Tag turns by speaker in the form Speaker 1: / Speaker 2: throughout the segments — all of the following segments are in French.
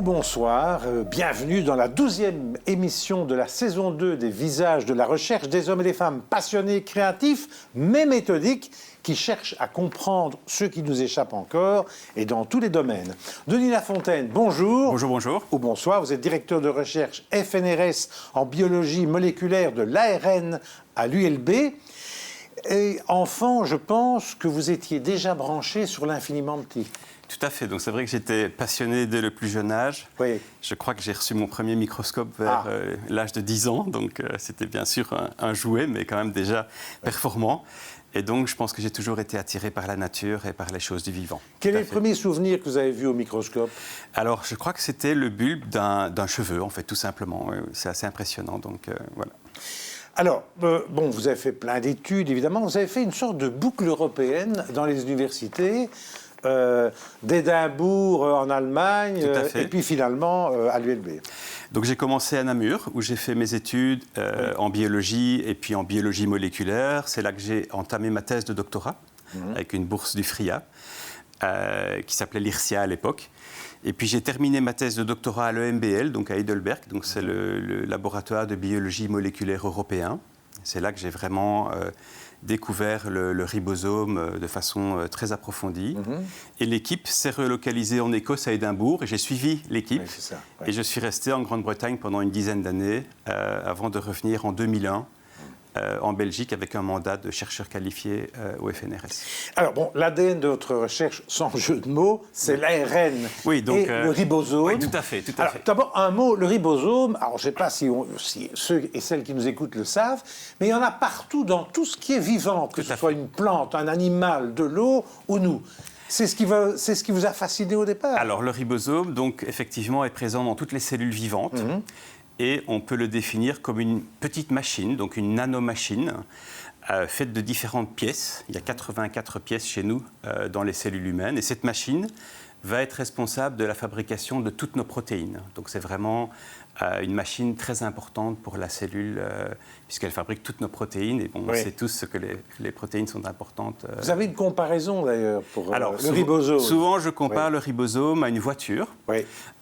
Speaker 1: ou bonsoir, bienvenue dans la 12e émission de la saison 2 des Visages de la recherche, des hommes et des femmes passionnés, créatifs, mais méthodiques, qui cherchent à comprendre ce qui nous échappe encore et dans tous les domaines. Denis Lafontaine, bonjour.
Speaker 2: Bonjour, bonjour.
Speaker 1: Ou bonsoir, vous êtes directeur de recherche FNRS en biologie moléculaire de l'ARN à l'ULB. Et enfant, je pense que vous étiez déjà branché sur l'infiniment petit.
Speaker 2: Tout à fait. Donc c'est vrai que j'étais passionné dès le plus jeune âge.
Speaker 1: Oui.
Speaker 2: Je crois que j'ai reçu mon premier microscope vers l'âge de 10 ans. Donc c'était bien sûr un jouet, mais quand même déjà performant. Et donc je pense que j'ai toujours été attiré par la nature et par les choses du vivant.
Speaker 1: Quel est le premier souvenir que vous avez vu au microscope?
Speaker 2: Alors je crois que c'était le bulbe d'un cheveu, en fait, tout simplement. C'est assez impressionnant. Donc voilà.
Speaker 1: Alors, bon, vous avez fait plein d'études, évidemment. Vous avez fait une sorte de boucle européenne dans les universités, d'Édimbourg en Allemagne, et puis finalement à l'ULB.
Speaker 2: Donc j'ai commencé à Namur, où j'ai fait mes études en biologie et puis en biologie moléculaire. C'est là que j'ai entamé ma thèse de doctorat, avec une bourse du FRIA, qui s'appelait l'IRSIA à l'époque. Et puis j'ai terminé ma thèse de doctorat à l'EMBL, donc à Heidelberg, donc c'est le laboratoire de biologie moléculaire européen. C'est là que j'ai vraiment découvert le ribosome de façon très approfondie. Et l'équipe s'est relocalisée en Écosse à Édimbourg, et j'ai suivi l'équipe. Oui, et je suis resté en Grande-Bretagne pendant une dizaine d'années, avant de revenir en 2001. En Belgique avec un mandat de chercheur qualifié au FNRS. Alors bon, l'ADN de votre recherche, sans jeu de mots, c'est l'ARN et le ribosome. Oui, tout à fait.
Speaker 1: D'abord, un mot, le ribosome, alors je ne sais pas si ceux et celles qui nous écoutent le savent, mais il y en a partout dans tout ce qui est vivant, que ce soit une plante, un animal, de l'eau ou nous. C'est ce qui vous a fasciné au départ.
Speaker 2: Alors le ribosome, donc, effectivement, est présent dans toutes les cellules vivantes. Et on peut le définir comme une petite machine, donc une nanomachine, faite de différentes pièces. Il y a 84 pièces chez nous dans les cellules humaines. Et cette machine va être responsable de la fabrication de toutes nos protéines. Donc c'est vraiment une machine très importante pour la cellule, puisqu'elle fabrique toutes nos protéines. Et bon, on sait tous que les protéines sont importantes.
Speaker 1: Vous avez une comparaison d'ailleurs pour le ribosome.
Speaker 2: Souvent, je compare le ribosome à une voiture,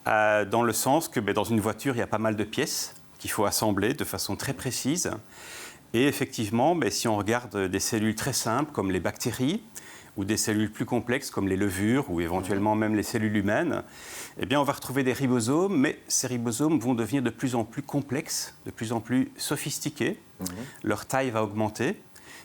Speaker 2: dans le sens que dans une voiture, il y a pas mal de pièces qu'il faut assembler de façon très précise. Et effectivement, si on regarde des cellules très simples comme les bactéries, ou des cellules plus complexes comme les levures ou éventuellement même les cellules humaines, eh bien on va retrouver des ribosomes, mais ces ribosomes vont devenir de plus en plus complexes, de plus en plus sophistiqués. Leur taille va augmenter.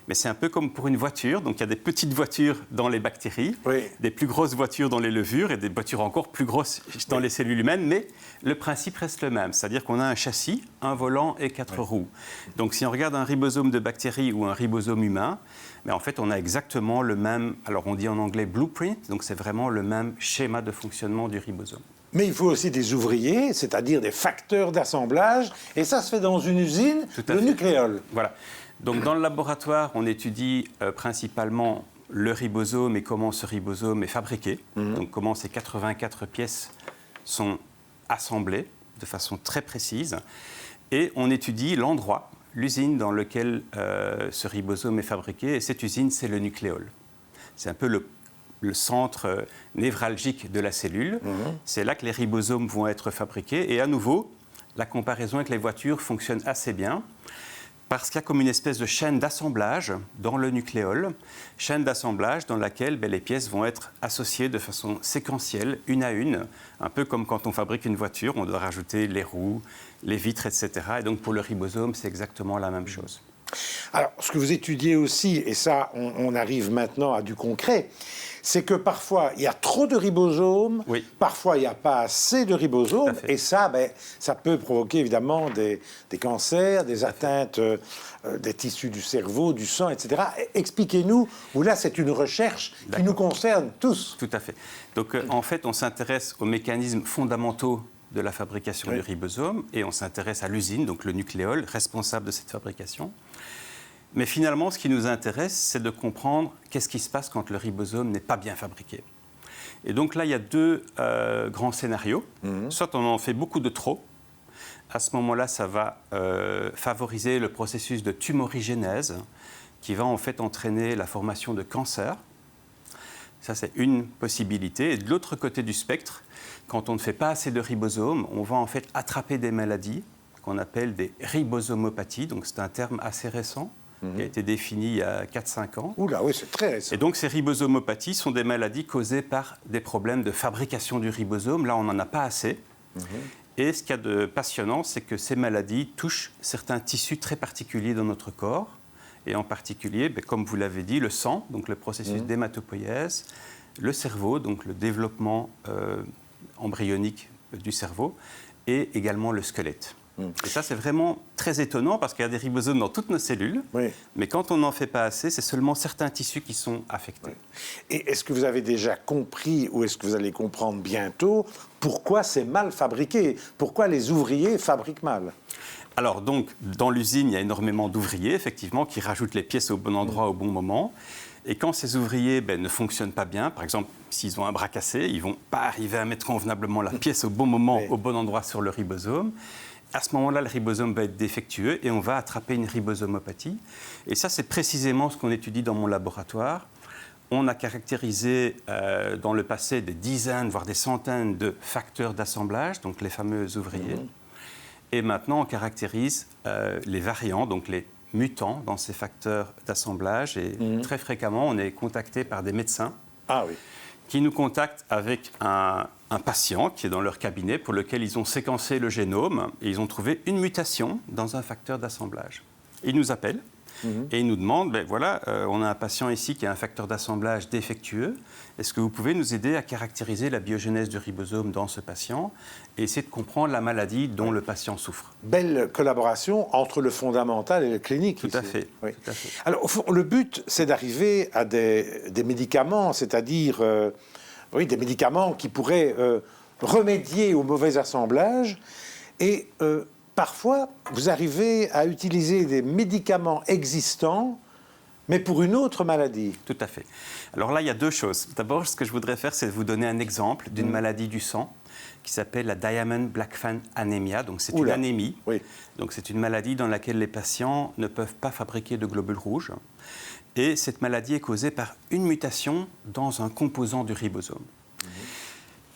Speaker 2: Mais c'est un peu comme pour une voiture. Donc il y a des petites voitures dans les bactéries, des plus grosses voitures dans les levures et des voitures encore plus grosses dans les cellules humaines. Mais le principe reste le même. C'est-à-dire qu'on a un châssis, un volant et 4 roues. Donc si on regarde un ribosome de bactérie ou un ribosome humain, mais en fait on a exactement le même, alors on dit en anglais blueprint, donc c'est vraiment le même schéma de fonctionnement du ribosome.
Speaker 1: Mais il faut aussi des ouvriers, c'est-à-dire des facteurs d'assemblage. Et ça se fait dans une usine, le nucléole.
Speaker 2: Voilà. Donc, dans le laboratoire, on étudie principalement le ribosome et comment ce ribosome est fabriqué. Donc, comment ces 84 pièces sont assemblées de façon très précise. Et on étudie l'endroit, l'usine dans laquelle ce ribosome est fabriqué. Et cette usine, c'est le nucléole. C'est un peu le centre névralgique de la cellule. C'est là que les ribosomes vont être fabriqués. Et à nouveau, la comparaison avec les voitures fonctionne assez bien. Parce qu'il y a comme une espèce de chaîne d'assemblage dans le nucléole, chaîne d'assemblage dans laquelle les pièces vont être associées de façon séquentielle, une à une, un peu comme quand on fabrique une voiture, on doit rajouter les roues, les vitres, etc. Et donc pour le ribosome, c'est exactement la même chose.
Speaker 1: Alors, ce que vous étudiez aussi, et ça, on arrive maintenant à du concret, c'est que parfois, il y a trop de ribosomes, parfois, il n'y a pas assez de ribosomes, et ça, ça peut provoquer évidemment des cancers, des atteintes des tissus du cerveau, du sang, etc. Expliquez-nous, où là, c'est une recherche qui nous concerne tous.
Speaker 2: Tout à fait. Donc, en fait, on s'intéresse aux mécanismes fondamentaux de la fabrication du ribosome, et on s'intéresse à l'usine, donc le nucléole, responsable de cette fabrication. Mais finalement, ce qui nous intéresse, c'est de comprendre qu'est-ce qui se passe quand le ribosome n'est pas bien fabriqué. Et donc là, il y a deux grands scénarios. Soit on en fait beaucoup de trop. À ce moment-là, ça va favoriser le processus de tumorigénèse qui va en fait entraîner la formation de cancers. Ça, c'est une possibilité. Et de l'autre côté du spectre, quand on ne fait pas assez de ribosomes, on va en fait attraper des maladies qu'on appelle des ribosomopathies. Donc, c'est un terme assez récent qui a été défini il y a 4-5 ans.
Speaker 1: Oula, oui, c'est très récent.
Speaker 2: Et donc, ces ribosomopathies sont des maladies causées par des problèmes de fabrication du ribosome. Là, on n'en a pas assez. Et ce qu'il y a de passionnant, c'est que ces maladies touchent certains tissus très particuliers dans notre corps. Et en particulier, comme vous l'avez dit, le sang, donc le processus d'hématopoïèse, le cerveau, donc le développement embryonique du cerveau, et également le squelette. Et ça, c'est vraiment très étonnant parce qu'il y a des ribosomes dans toutes nos cellules, mais quand on n'en fait pas assez, c'est seulement certains tissus qui sont affectés.
Speaker 1: Et est-ce que vous avez déjà compris, ou est-ce que vous allez comprendre bientôt, pourquoi c'est mal fabriqué? Pourquoi les ouvriers fabriquent mal?
Speaker 2: Alors, donc, dans l'usine, il y a énormément d'ouvriers, effectivement, qui rajoutent les pièces au bon endroit au bon moment. Et quand ces ouvriers ne fonctionnent pas bien, par exemple, s'ils ont un bras cassé, ils ne vont pas arriver à mettre convenablement la pièce au bon moment, au bon endroit sur le ribosome. À ce moment-là, le ribosome va être défectueux et on va attraper une ribosomopathie. Et ça, c'est précisément ce qu'on étudie dans mon laboratoire. On a caractérisé dans le passé des dizaines, voire des centaines de facteurs d'assemblage, donc les fameux ouvriers. Et maintenant, on caractérise les variants, donc les mutants dans ces facteurs d'assemblage. Et très fréquemment, on est contacté par des médecins qui nous contactent avec un patient qui est dans leur cabinet pour lequel ils ont séquencé le génome et ils ont trouvé une mutation dans un facteur d'assemblage. Ils nous appellent et ils nous demandent, voilà, on a un patient ici qui a un facteur d'assemblage défectueux. Est-ce que vous pouvez nous aider à caractériser la biogénèse du ribosome dans ce patient et essayer de comprendre la maladie dont le patient souffre?
Speaker 1: Belle collaboration entre le fondamental et le clinique.
Speaker 2: Tout à fait.
Speaker 1: Alors, au fond, le but, c'est d'arriver à des médicaments, c'est-à-dire des médicaments qui pourraient remédier au mauvais assemblage. Et parfois, vous arrivez à utiliser des médicaments existants, mais pour une autre maladie.
Speaker 2: Tout à fait. Alors là, il y a deux choses. D'abord, ce que je voudrais faire, c'est vous donner un exemple d'une maladie du sang qui s'appelle la Diamond-Blackfan anemia. Donc, c'est une anémie. Donc, c'est une maladie dans laquelle les patients ne peuvent pas fabriquer de globules rouges. Et cette maladie est causée par une mutation dans un composant du ribosome.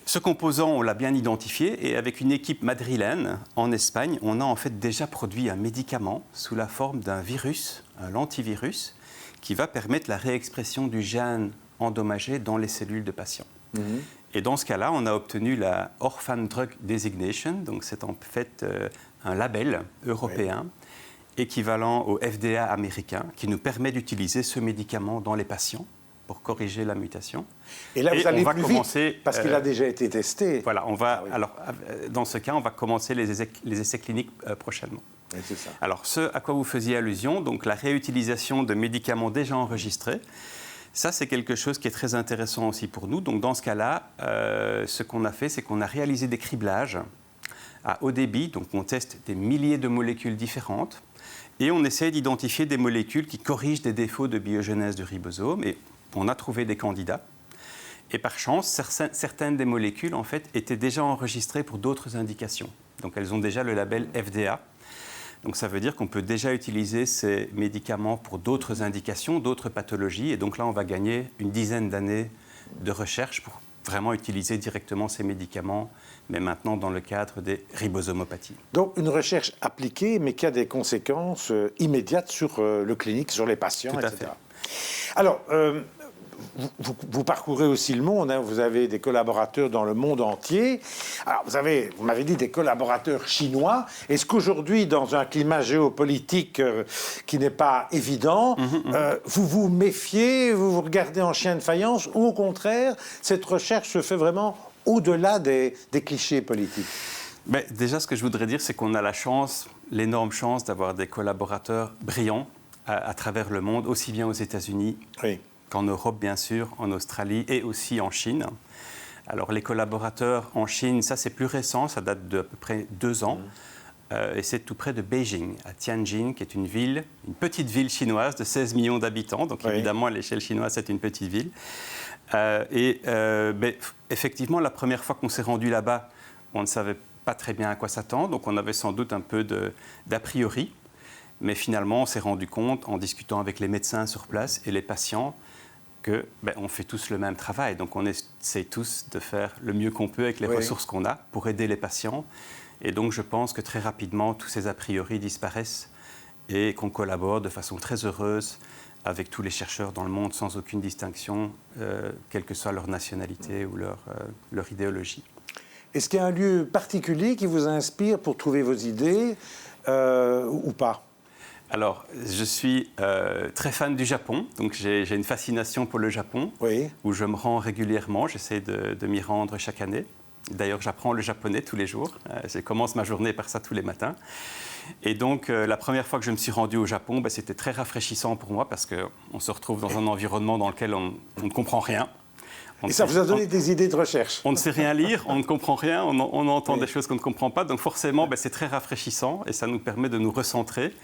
Speaker 2: Ce composant, on l'a bien identifié et avec une équipe madrilène en Espagne, on a en fait déjà produit un médicament sous la forme d'un virus, un lentivirus, qui va permettre la réexpression du gène endommagé dans les cellules de patients. Et dans ce cas-là, on a obtenu la Orphan Drug Designation, donc c'est en fait un label européen équivalent au FDA américain qui nous permet d'utiliser ce médicament dans les patients pour corriger la mutation.
Speaker 1: Et là, vous allez plus vite, parce qu'il a déjà été testé.
Speaker 2: Voilà, alors, dans ce cas, on va commencer les essais cliniques prochainement.
Speaker 1: Oui, c'est ça.
Speaker 2: Alors, ce à quoi vous faisiez allusion, donc la réutilisation de médicaments déjà enregistrés, ça, c'est quelque chose qui est très intéressant aussi pour nous. Donc, dans ce cas-là, ce qu'on a fait, c'est qu'on a réalisé des criblages à haut débit. Donc, on teste des milliers de molécules différentes et on essaie d'identifier des molécules qui corrigent des défauts de biogénèse du ribosome. Et on a trouvé des candidats. Et par chance, certaines des molécules, en fait, étaient déjà enregistrées pour d'autres indications. Donc, elles ont déjà le label FDA. Donc, ça veut dire qu'on peut déjà utiliser ces médicaments pour d'autres indications, d'autres pathologies. Et donc là, on va gagner une dizaine d'années de recherche pour vraiment utiliser directement ces médicaments, mais maintenant dans le cadre des ribosomopathies.
Speaker 1: Donc, une recherche appliquée, mais qui a des conséquences immédiates sur le clinique, sur les patients, etc.
Speaker 2: Tout à fait.
Speaker 1: Alors, vous parcourez aussi le monde, hein, vous avez des collaborateurs dans le monde entier. Alors, vous m'avez dit des collaborateurs chinois. Est-ce qu'aujourd'hui, dans un climat géopolitique qui n'est pas évident, vous vous méfiez, vous vous regardez en chien de faïence, ou au contraire, cette recherche se fait vraiment au-delà des clichés politiques?
Speaker 2: Déjà, ce que je voudrais dire, c'est qu'on a la chance, l'énorme chance d'avoir des collaborateurs brillants à travers le monde, aussi bien aux États-Unis qu'en Europe, bien sûr, en Australie et aussi en Chine. Alors, les collaborateurs en Chine, ça, c'est plus récent, ça date d'à peu près 2 ans. Et c'est tout près de Beijing, à Tianjin, qui est une petite ville chinoise de 16 millions d'habitants. Donc, évidemment, à l'échelle chinoise, c'est une petite ville. Effectivement, la première fois qu'on s'est rendu là-bas, on ne savait pas très bien à quoi s'attendre. Donc, on avait sans doute un peu d'a priori. Mais finalement, on s'est rendu compte, en discutant avec les médecins sur place et les patients, on fait tous le même travail. Donc on essaie tous de faire le mieux qu'on peut avec les ressources qu'on a pour aider les patients. Et donc je pense que très rapidement, tous ces a priori disparaissent et qu'on collabore de façon très heureuse avec tous les chercheurs dans le monde sans aucune distinction, quelle que soit leur nationalité ou leur idéologie.
Speaker 1: Est-ce qu'il y a un lieu particulier qui vous inspire pour trouver vos idées ou pas ?
Speaker 2: Alors, je suis très fan du Japon, donc j'ai une fascination pour le Japon, où je me rends régulièrement, j'essaie de m'y rendre chaque année. D'ailleurs, j'apprends le japonais tous les jours, je commence ma journée par ça tous les matins. Et donc, la première fois que je me suis rendu au Japon, c'était très rafraîchissant pour moi, parce qu'on se retrouve dans un environnement dans lequel on ne comprend rien.
Speaker 1: Et ça vous a donné des idées de recherche?
Speaker 2: On ne sait rien lire, on ne comprend rien, on entend des choses qu'on ne comprend pas. Donc forcément, c'est très rafraîchissant et ça nous permet de nous recentrer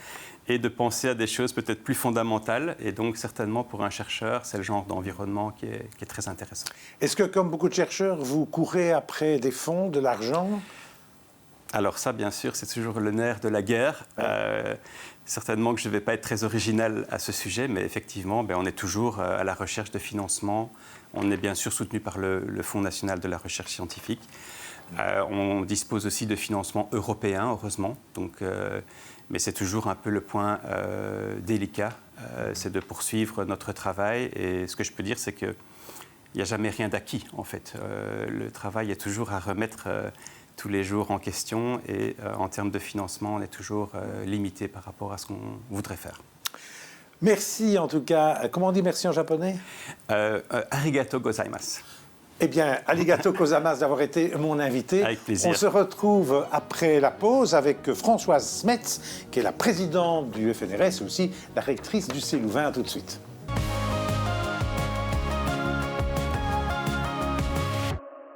Speaker 2: et de penser à des choses peut-être plus fondamentales. Et donc certainement pour un chercheur, c'est le genre d'environnement qui est très intéressant.
Speaker 1: Est-ce que comme beaucoup de chercheurs, vous courez après des fonds, de l'argent?
Speaker 2: Alors ça, bien sûr, c'est toujours le nerf de la guerre. Certainement que je ne vais pas être très original à ce sujet, mais effectivement, on est toujours à la recherche de financement. On est bien sûr soutenu par le Fonds national de la recherche scientifique. On dispose aussi de financement européen, heureusement. Donc, mais c'est toujours un peu le point délicat, c'est de poursuivre notre travail. Et ce que je peux dire, c'est qu'il n'y a jamais rien d'acquis, en fait. Le travail est toujours à remettre tous les jours en question et en termes de financement, on est toujours limité par rapport à ce qu'on voudrait faire.
Speaker 1: Merci en tout cas. Comment on dit merci en japonais?
Speaker 2: Arigato gozaimasu.
Speaker 1: Eh bien, arigato gozaimasu d'avoir été mon invité.
Speaker 2: Avec plaisir.
Speaker 1: On se retrouve après la pause avec Françoise Smets, qui est la présidente du FNRS et aussi la rectrice du CELouvain. À tout de suite.